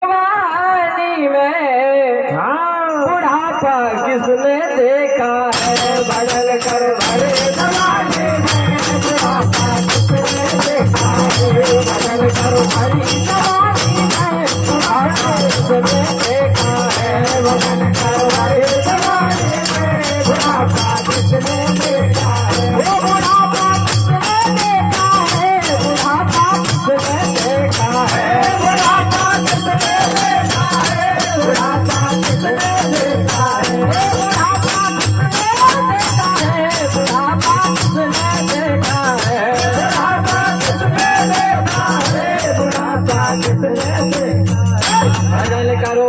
जवानी में बुढ़ापा किसने देखा है, बदल कर भरे जवानी में बुढ़ापा किसने देखा है, बदल कर भरी जवानी में बुढ़ापा किसने देखा है, बदल कर भरे जवानी में बुढ़ापा किसने देखा है, वो बुढ़ापा किसने देखा है, बुढ़ापा किसने देखा है, बुढ़ापा किसने देखा है, बुढ़ापा किसने देखा है, बुढ़ापा किसने देखा है, बुढ़ापा किसने देखा है, बुढ़ापा किसने देखा है, बुढ़ापा किसने देखा है, बदल करो